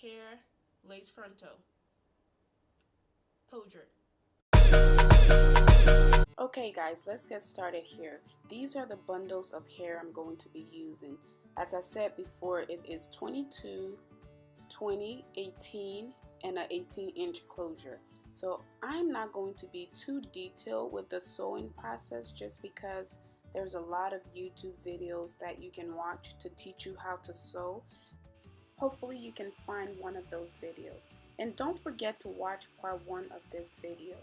hair lace frontal closure. Okay guys, let's get started here. These are the bundles of hair I'm going to be using. As I said before, it is 22, 20, 18, and an 18-inch closure. So I'm not going to be too detailed with the sewing process just because there's a lot of YouTube videos that you can watch to teach you how to sew. Hopefully you can find one of those videos. And don't forget to watch part 1 of this video.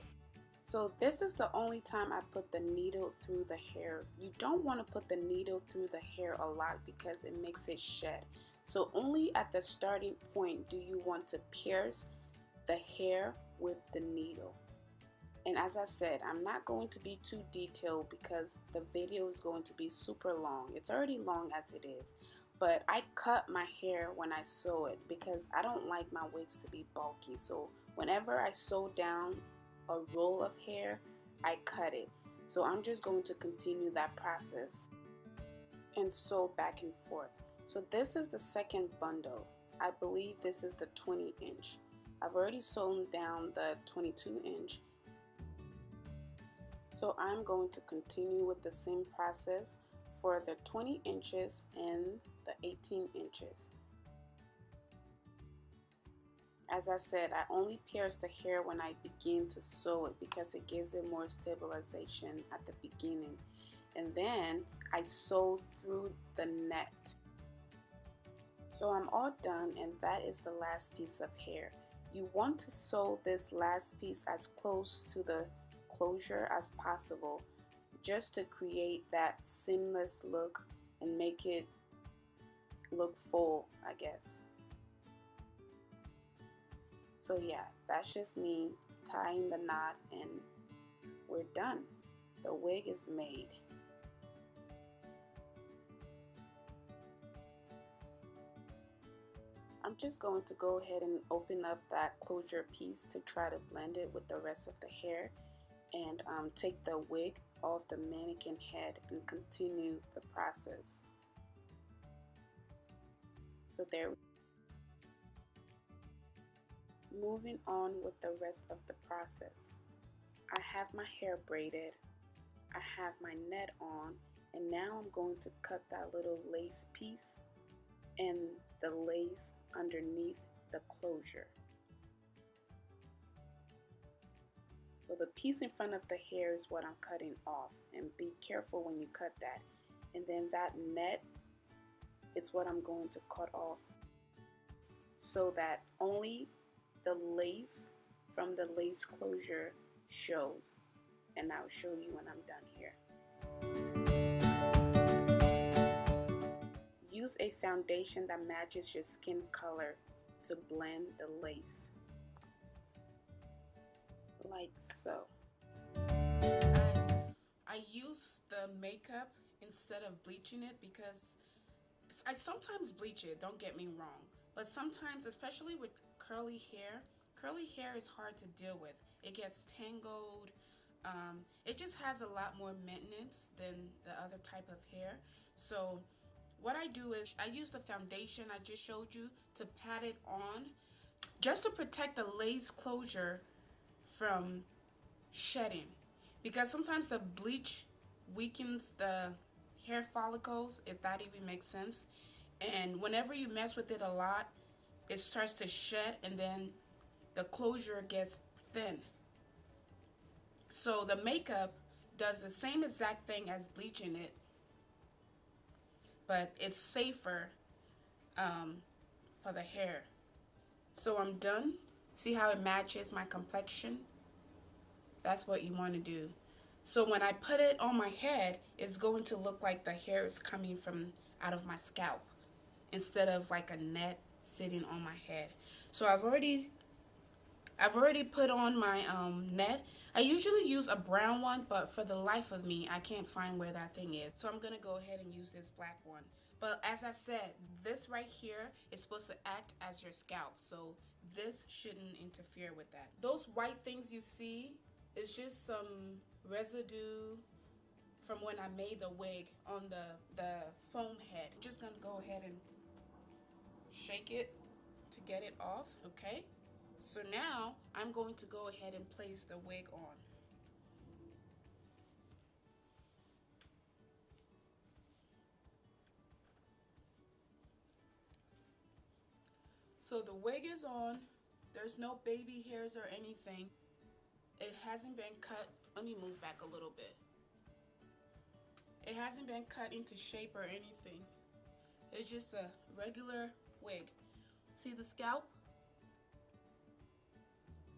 So this is the only time I put the needle through the hair. You don't want to put the needle through the hair a lot because it makes it shed. So only at the starting point do you want to pierce the hair with the needle. And as I said, I'm not going to be too detailed because the video is going to be super long. It's already long as it is. But I cut my hair when I sew it because I don't like my wigs to be bulky. So whenever I sew down a roll of hair, I cut it. So I'm just going to continue that process and sew back and forth. So this is the second bundle. I believe this is the 20-inch. I've already sewn down the 22-inch. So I'm going to continue with the same process for the 20 inches and the 18 inches. As I said, I only pierce the hair when I begin to sew it because it gives it more stabilization at the beginning. And then I sew through the net. So I'm all done, and that is the last piece of hair. You want to sew this last piece as close to the closure as possible just to create that seamless look and make it look full, I guess. So yeah, that's just me tying the knot and we're done. The wig is made. I'm just going to go ahead and open up that closure piece to try to blend it with the rest of the hair and take the wig off the mannequin head and continue the process. So there. Moving on with the rest of the process. I have my hair braided, I have my net on, and now I'm going to cut that little lace piece and the lace underneath the closure. So the piece in front of the hair is what I'm cutting off, and be careful when you cut that. And then that net is what I'm going to cut off so that only the lace from the lace closure shows. And I'll show you when I'm done here. Use a foundation that matches your skin color to blend the lace. Like so. I use the makeup instead of bleaching it because I sometimes bleach it, don't get me wrong. But sometimes, especially with curly hair is hard to deal with. It gets tangled. It just has a lot more maintenance than the other type of hair. So what I do is I use the foundation I just showed you to pat it on just to protect the lace closure from shedding, because sometimes the bleach weakens the hair follicles, if that even makes sense, and whenever you mess with it a lot, it starts to shed and then the closure gets thin. So the makeup does the same exact thing as bleaching it, but it's safer for the hair. So I'm done. See how it matches my complexion? That's what you want to do. So when I put it on my head, it's going to look like the hair is coming from out of my scalp instead of like a net sitting on my head. So I've already put on my net. I usually use a brown one, but for the life of me, I can't find where that thing is. So I'm gonna go ahead and use this black one. But as I said, this right here is supposed to act as your scalp, so this shouldn't interfere with that. Those white things you see is just some residue from when I made the wig on the foam head. I'm just gonna go ahead and shake it to get it off, okay? So now I'm going to go ahead and place the wig on. So the wig is on. There's no baby hairs or anything. It hasn't been cut. Let me move back a little bit. It hasn't been cut into shape or anything. It's just a regular wig. See the scalp?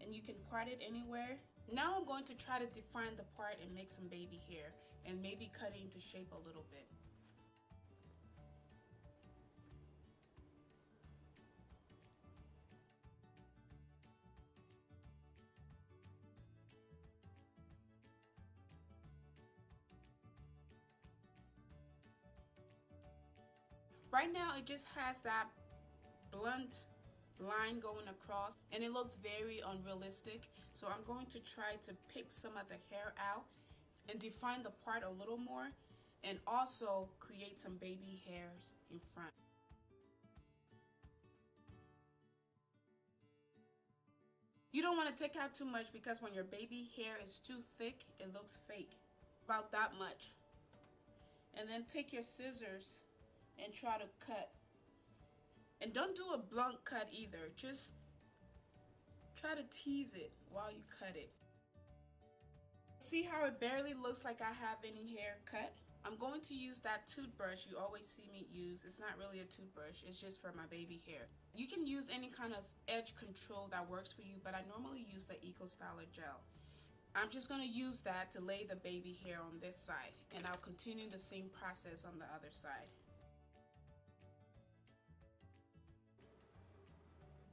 And you can part it anywhere. Now I'm going to try to define the part and make some baby hair and maybe cut it into shape a little bit. Right now it just has that blunt line going across and it looks very unrealistic. So I'm going to try to pick some of the hair out and define the part a little more and also create some baby hairs in front. You don't want to take out too much because when your baby hair is too thick, it looks fake. About that much. And then take your scissors and try to cut. And don't do a blunt cut either. Just try to tease it while you cut it. See how it barely looks like I have any hair cut? I'm going to use that toothbrush you always see me use. It's not really a toothbrush, it's just for my baby hair. You can use any kind of edge control that works for you, but I normally use the Eco Styler gel. I'm just going to use that to lay the baby hair on this side, and I'll continue the same process on the other side.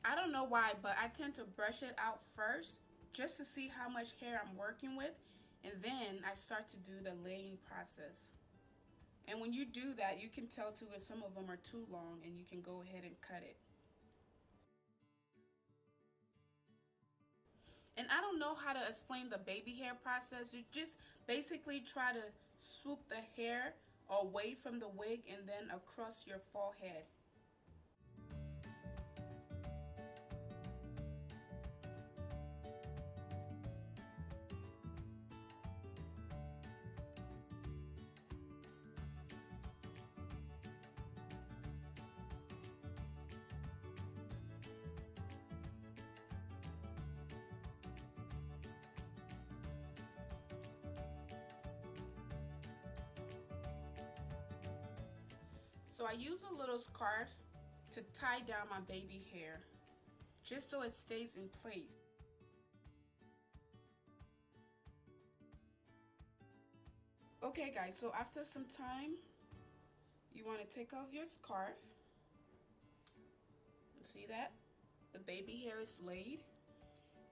I don't know why, but I tend to brush it out first just to see how much hair I'm working with, and then I start to do the laying process. And when you do that, you can tell too if some of them are too long and you can go ahead and cut it. And I don't know how to explain the baby hair process. You just basically try to swoop the hair away from the wig and then across your forehead. So I use a little scarf to tie down my baby hair, just so it stays in place. Okay guys, so after some time, you want to take off your scarf. See that? The baby hair is laid.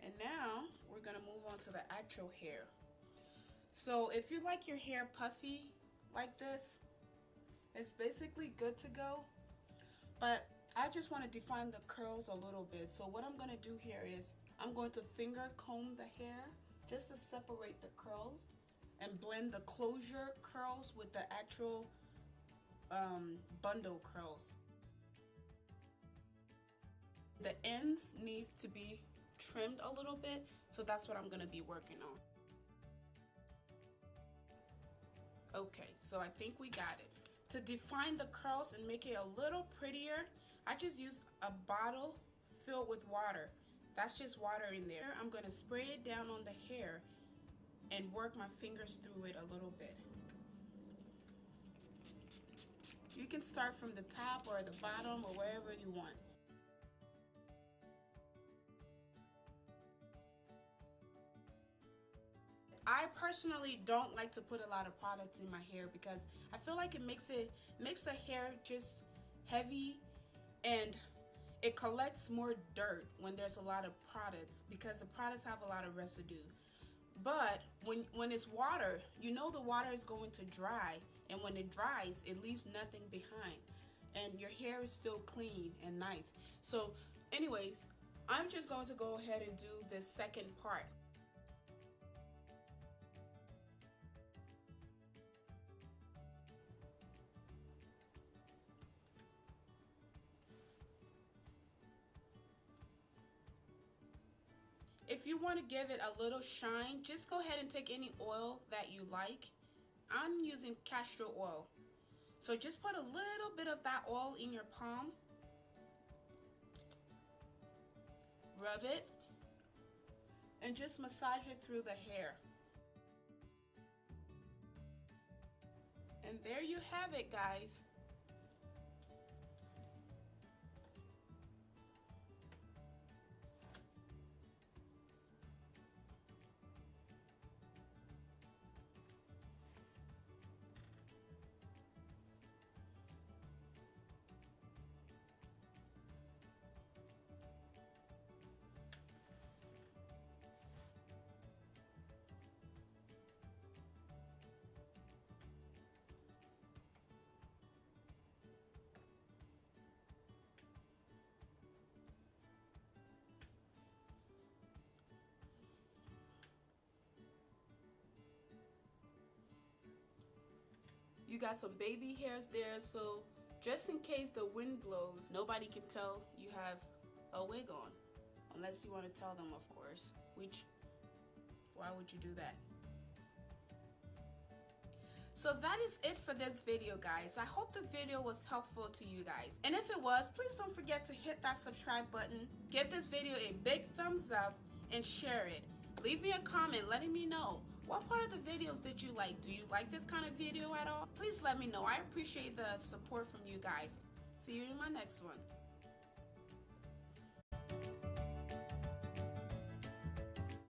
And now we're gonna move on to the actual hair. So if you like your hair puffy like this, it's basically good to go, but I just want to define the curls a little bit. So what I'm going to do here is I'm going to finger comb the hair just to separate the curls and blend the closure curls with the actual bundle curls. The ends needs to be trimmed a little bit, so that's what I'm going to be working on. Okay, so I think we got it. To define the curls and make it a little prettier, I just use a bottle filled with water. That's just water in there. I'm going to spray it down on the hair and work my fingers through it a little bit. You can start from the top or the bottom or wherever you want. I personally don't like to put a lot of products in my hair because I feel like it makes the hair just heavy, and it collects more dirt when there's a lot of products because the products have a lot of residue. But when it's water, you know the water is going to dry, and when it dries, it leaves nothing behind, and your hair is still clean and nice. So anyways, I'm just going to go ahead and do this second part. you want to give it a little shine, just go ahead and take any oil that you like. I'm using castor oil. So just put a little bit of that oil in your palm. Rub it. And just massage it through the hair. And there you have it, guys. You got some baby hairs there, so just in case the wind blows, nobody can tell you have a wig on. Unless you want to tell them, of course. Which, why would you do that? So that is it for this video, guys. I hope the video was helpful to you guys. And if it was, please don't forget to hit that subscribe button. Give this video a big thumbs up and share it. Leave me a comment letting me know, what part of the videos did you like? Do you like this kind of video at all? Please let me know. I appreciate the support from you guys. See you in my next one.